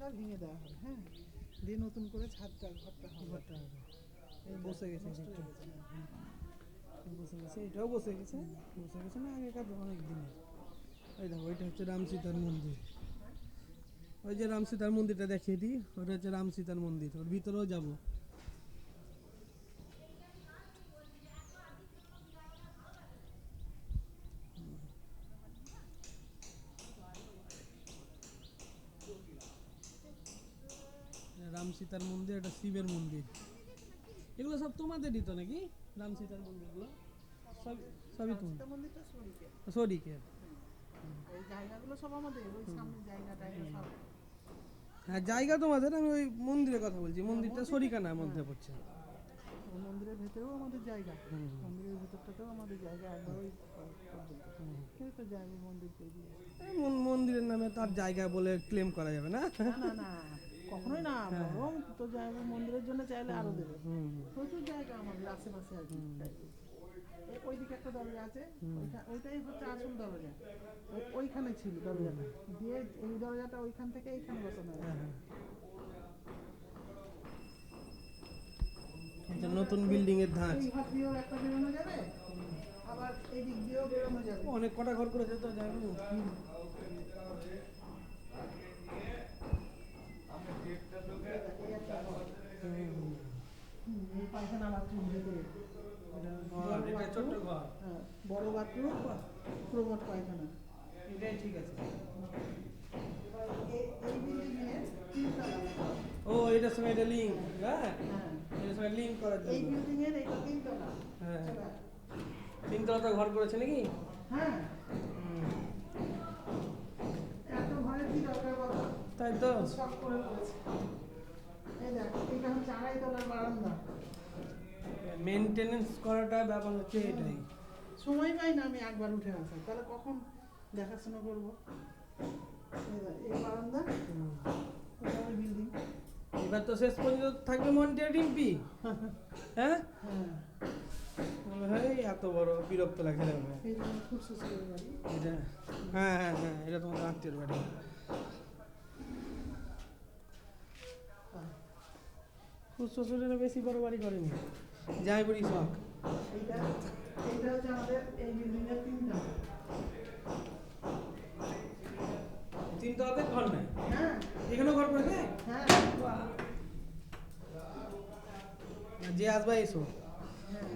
ছাদটা ভেঙে দেওয়া হবে, হ্যাঁ, দিয়ে নতুন করে ছাদটা ঘরটা হবে। এই বসে গেছে নষ্ট এটা। হয়ে গেছে, হ্যাঁ। বসে গেছে, এটাও বসে গেছে। বসে গেছে না আগেকার অনেক দিনের। এই দেখো ওইটা হচ্ছে রাম সীতার মন্দির। ওই যে রাম সীতার মন্দিরটা দেখিয়ে দিই, ওটা হচ্ছে রাম সীতার মন্দির, ওর ভিতরেও যাবো। রাম সীতার মন্দির, এটা শিবের মন্দির। এগুলো সব তোমাদেরই তো নাকি? রাম সীতার মন্দিরগুলো সব সবই তোমার? সীতা মন্দিরটা শরীরে, শরিকের। এই জায়গাগুলো সব আমাদের, ওই সামনে জায়গাটা সব। হ্যাঁ জায়গা তোমাদের, আমি ওই মন্দিরের কথা বলছি। মন্দিরটা শরিকানার মধ্যে হ্যাঁ। পড়ছে। ওই মন্দিরের ভেতরেও আমাদের জায়গা, হুম। মন্দিরের ভেতরটাতেও আমাদের জায়গা একবার ওই পর্যন্ত। কিন্তু তো যাবে মন্দির তৈরি হয়েছে। মন্দিরের নামে তার জায়গা বলে ক্লেম করা যাবে না। না না না, কখনোই না, বরং তো যাবে মন্দিরের জন্য চাইলে আরো দেবে। হুম। প্রচুর জায়গা আমাদের আশেপাশে আর কি। ওইদিকে একটা দরজা আছে, ওইটাই হচ্ছে আসল দরজা। ওইখানে ছিল দরজাটা, দিয়ে এই দরজাটা ওইখান থেকে এইখানে বসানো হয়। হ্যাঁ, হ্যাঁ। এটা নতুন বিল্ডিং এর ধাঁচ। এই ঘর দিয়েও একটা বেরোনো যাবে, আবার এই দিক দিয়েও বেরোনো যাবে। অনেক কটা ঘর করেছে তো যাই হোক। এই পায়খানা বাথরুম ভেতরে, এটা ছোট্ট ঘর। হ্যাঁ, বড় বাথরুম, প্রমোট পায়খানা। এটাই ঠিক আছে। এই বিল্ডিংয়ে তিনতলা। ও এটার সঙ্গে এটা লিঙ্ক, হ্যাঁ হ্যাঁ, এটার সঙ্গে লিঙ্ক করার এই জন্য। বিল্ডিংয়ের এটা তিনতলা। হ্যাঁ, তিনতলাতে ঘর করেছে নাকি? হ্যাঁ, এত ঘরে কি দরকার বলো? তাই তো। শখ করে করেছে। এই দেখ, এটা হচ্ছে আড়াই তলার বারান্দা। মেনটেনেন্স করাটা ব্যাপার হচ্ছে এটাই। সময় পাই না আমি একবার উঠে আসা, তাহলে কখন দেখাশোনা করবো? এই বারান্দা, বিল্ডিং। এবার তো শেষ পর্যন্ত থাকবে মন্টিয়া ডিম্পি। হ্যাঁ হ্যাঁ, ভাই এত বড় বিরক্ত লাগে না। এই জন্য খুব সুস্থ বাড়ি। এটা হ্যাঁ হ্যাঁ হ্যাঁ, এটা তোমাদের আত্মীয়র বাড়ি। খুব শ্বশুরের বেশি বড় বাড়ি করেনি, যাই বলি শখ। এইটা এইটা হচ্ছে আমাদের এই বিল্ডিংয়ের তিনটা। তিনতলাতে ঘর নাই, হ্যাঁ এখানেও ঘর করেছে। হ্যাঁ বাহ। যে আসবা এসো। হ্যাঁ,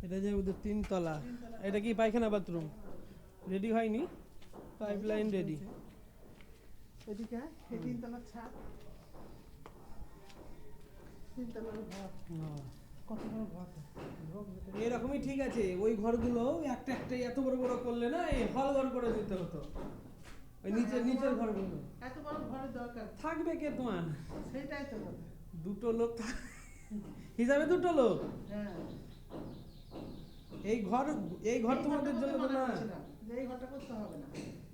এটা যে ওদের তিনতলা, এটা কি পায়খানা বাথরুম রেডি হয়নি? Pipe line ready. এদিকে এই তিনতলার ছাদ, তিনতলার ঘর, কত বড় ঘর। এরকমই ঠিক আছে। ওই ঘরগুলো একটা একটা এত বড় বড় করলে না, এই হল ঘর করে দিতে হতো। ওই নিচের ঘরগুলো এত বড় ঘরের দরকার থাকবে কে তোমার? সেটাই তো কথা। দুটো লোক হিসাবে দুটো লোক। হ্যাঁ, এই ঘর তোমাদের জন্য তো না। যে এই ঘরটা করতে হবে না,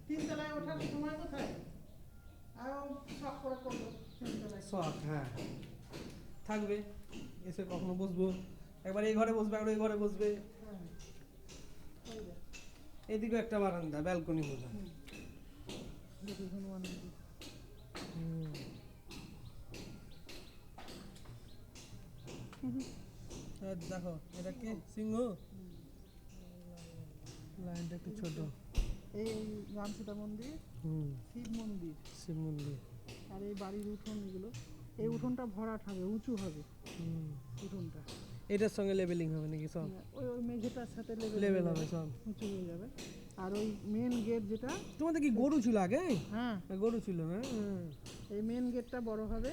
তিনতলায় ওঠার সময় কোথায়? আরো শখ করে করবো তিনতলায়। শখ, হ্যাঁ থাকবে। এসে কখনো বসবো, একবার এই ঘরে বসবে, একবার ওই ঘরে বসবে। হ্যাঁ, ওই দেখ, এদিকে একটা বারান্দা, ব্যালকনি বোঝা। দেখি হনুমান মন্দির। দেখো এটা কে? সিংহ। লাইনটা একটু ছোট। এই রাম সীতা মন্দির, শিব মন্দির, শিব মন্দির। আর এই বাড়ির উঠোন এগুলো। এই উঠোনটা ভরাট হবে, উঁচু হবে উঠোনটা। এটার সঙ্গে লেভেলিং হবে নাকি সব? ওই ওই মেঝেটার সাথে লেভেল হবে সব, উঁচু হয়ে যাবে। আর ওই মেন গেট যেটা, তোমাদের কি গরু ছিল আগে? হ্যাঁ, গরু ছিল না? এই মেন গেটটা বড় হবে,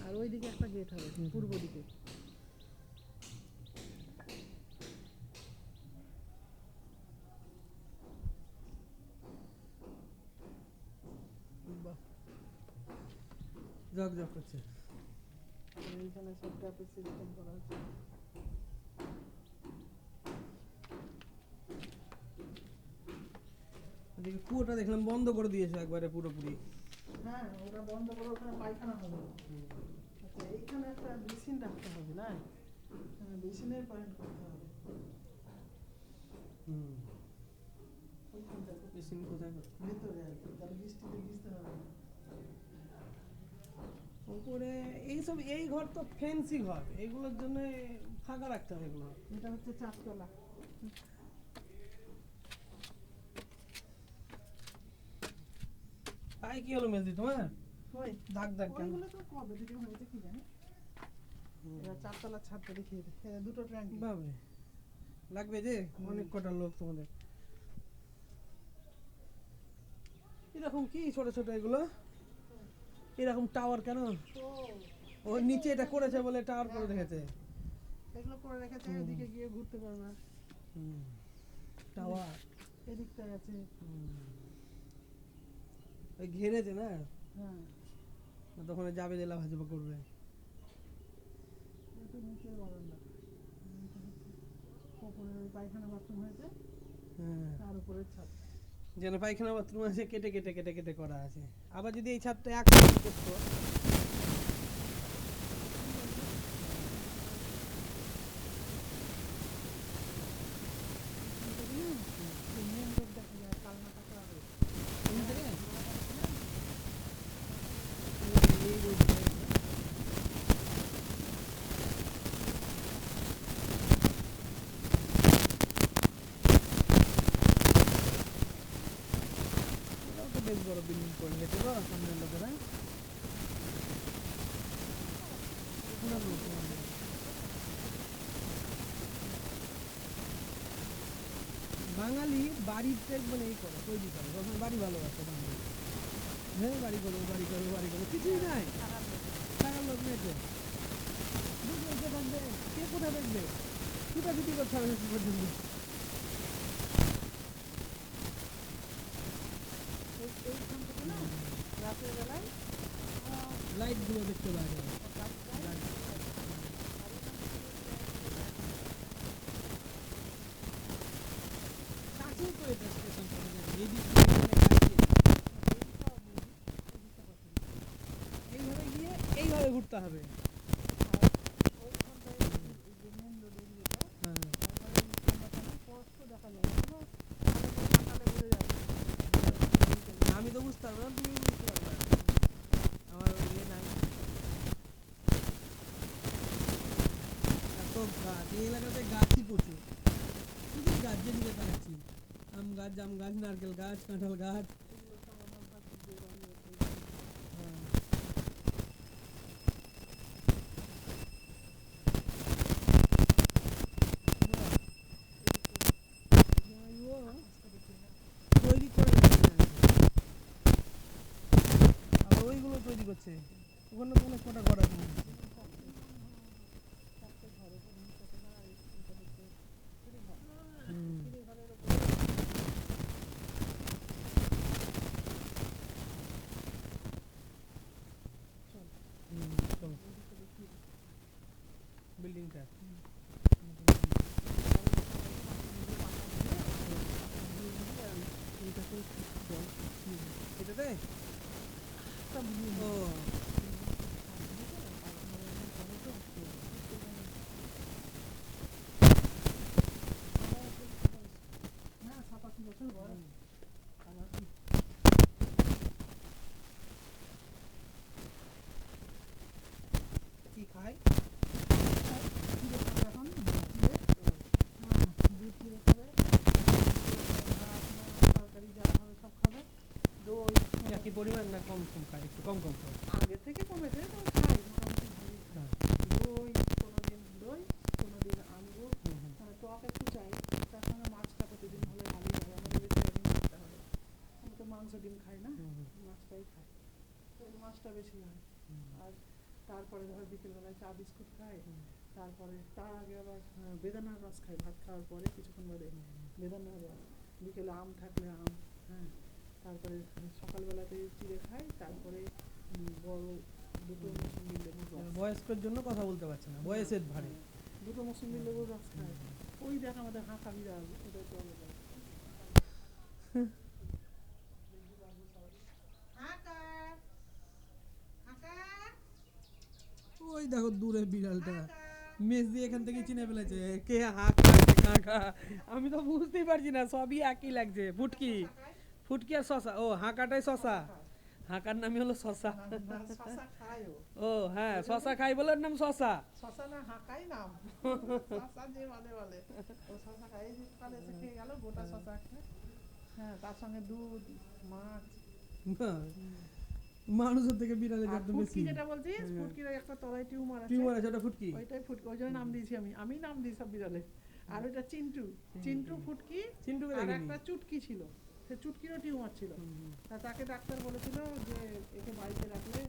আর ওই দিকে একটা গেট হবে পূর্ব দিকে। জগ জগ করছে। এইখানে সব ট্যাপের সিস্টেম করা আছে। এদিকে কুয়োটা দেখলাম বন্ধ করে দিয়েছে একবারে পুরোপুরি। হ্যাঁ, ওটা বন্ধ করে ওখানে পায়খানা হবে। আচ্ছা, এইখানে একটা বেসিন রাখতে হবে না? হ্যাঁ, বেসিনের পয়েন্ট করতে হবে। মেশিন কোথায় ভেতরে আর কি, তাহলে বৃষ্টিতে ভিজতে হবে না। উপরে এইসব এই ঘর তো ফেন্সি ঘর, এগুলোর জন্য ফাঁকা রাখতে হবে এগুলো। এটা হচ্ছে চারতলা। পায়ে কি হলো মেজদি তোমার? ওই দাগ দাগ কেন? ওইগুলো তো কবে থেকে হয়েছে কি জানি। এবার চারতলার ছাদটা দেখিয়ে দে, এই দুটো ট্যাঙ্কি। বাবরে, লাগবে যে অনেক কটা লোক তোমাদের। এরকম কি ছোট ছোট এগুলো, এরকম টাওয়ার কেন? তো ও নিচে এটা করেছে বলে টাওয়ার করে রেখেছে। এগুলো করে রেখেছে, এদিকে গিয়ে ঘুরতে পারবে। টাওয়ার এদিকটায় আছে। ওই ঘেরেছে না, হ্যাঁ, তখন যাবে জেলা ভাজবা করবে। এটা নিচের বারান্দা। এটা হচ্ছে ওপরে ওই পায়খানা বাথরুম হয়েছে, হ্যাঁ, তার উপরের ছাদ। যেন পায়খানা বাথরুম আছে কেটে কেটে কেটে কেটে করা আছে। আবার যদি এই ছাদটা এক করতো, মেন রোড দেখা যায়, কালনা কাঁকড়া রোড। এখান থেকে এই রোড তো বেশ বড় বিল্ডিং করে গেছে গো সামনের লোকেরা। পুরো লোক বাঙালি বাড়িতে মানে এই করে তৈরি করে, যখন বাড়ি ভালোবাসে বাঙালি, হ্যাঁ বাড়ি করবো বাড়ি করবো বাড়ি করবো, কিছুই নাই। থাকার লোক নেই তো, বুঝবে কে থাকবে, কে কোথায় দেখবে, ছুটাছুটি করতে হবে শেষ পর্যন্ত। এইখান থেকে না রাতের বেলায় লাইট গুলো দেখতে পাওয়া যাবে। কাছেই তো এটা স্টেশন চলে যাবে, এই দিক দিয়ে গেলে কাছেই। এইভাবে গিয়ে এইভাবে ঘুরতে হবে। হ্যাঁ, আমি তো বুঝতে পারবো না, তুমি বুঝতে পারবে না, আমার ওই ইয়ে নাই। এত গাছ এই এলাকাতে, গাছই প্রচুর, শুধু গাছ, যেদিকে তাকাচ্ছি আম গাছ, জাম গাছ, নারকেল গাছ, কাঁঠাল গাছ। হ্যাঁ। তৈরি করে রেখেছে। আবার ওইগুলো তৈরি করছে, ওখানে তো অনেক কটা ঘর আছে মনে হচ্ছে। হুম। হুম, চলো। বিল্ডিংটা এটাতে ও হ্যাঁ, 87 বছর বয়স। কি খায়? এখন দুধ চিড়ে খাবে, তরকারি যা হবে সব খাবে। দই একই পরিমাণ না কম কম খায়, একটু কম কম খায়। আগে থেকে কমেছে, তো খাই মোটামুটি ভালোই খাই। হ্যাঁ। দই কোনোদিন, দই কোনোদিন আঙ্গুর, মানে টক একটু চাই, তার সঙ্গে মাছটা প্রতিদিন হলে ভালোই হবে। আমাদের বেশি ডিম খেতে হবে, আমি তো মাংস ডিম খাই না, মাছটাই খাই, তো এই মাছটা বেশি হয়। আর তারপরে ধর বিকেলবেলায় চা বিস্কুট খাই, তারপরে তার আগে আবার বেদানার রস খাই, ভাত খাওয়ার পরে কিছুক্ষণ বাদে বেদানার রস, বিকেলে আম থাকলে আম, হ্যাঁ, তারপরে সকালবেলাতে চিড়ে খাই, তারপরে বড় দুটো মৌসুমি লেবুর রস, বয়স্কের জন্য কথা বলতে পারছে না, বয়সের ভারে। দুটো মৌসুমি লেবুর রস খাই। ওই দেখ আমাদের হাঁকা বিড়াল, ওদের চলে যায়। ওই দেখো দূরে বিড়ালটা, মেজদি এখান থেকে চিনে ফেলেছে কে হাঁক কাকে কাকা, আমি তো বুঝতেই পারছি না, সবই একই লাগছে। ফুটকি, ফুটকি আর শশা, ও হাঁকাটাই শশা, হাঁকার নামই হলো শশা। না, শশা খায় ও। ও হ্যাঁ, শশা খাই বলে ওর নাম শশা। শশা না হাঁকাই নাম। শশা যে বলে ও শশা খায়। এই যে সকালে এসে খেয়ে গেল গোটা শশা একটা। হ্যাঁ, তার সঙ্গে দুধ, মাছ। না, মানুষের থেকে বিড়ালের আর জাত ফুটকি বেশি। যেটা বলছিস, ফুটকির একটা তলায় টিউমার আছে। টিউমার আছে, ওটা ফুটকি। ওইটাই ফুটকি, ওই জন্য নাম দিয়েছি আমি নাম দিই সব বিড়ালে। আর ওইটা চিন্টু, চিন্টু ফুটকি। চিন্টুকে আর দেখিনি। একটা চুটকি ছিল, সে চুটকিরও টিউমার ছিল। তা তাকে ডাক্তার বলেছিল যে একে বাড়িতে রাখলে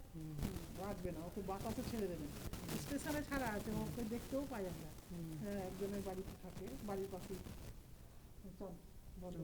রাখবে না, ওকে বাতাসে ছেড়ে দেবেন। স্টেশনে ছাড়া আছে, ওকে দেখতেও পাই আমরা। হ্যাঁ, একজনের বাড়িতে থাকে, বাড়ির পাশেই। চল বলো।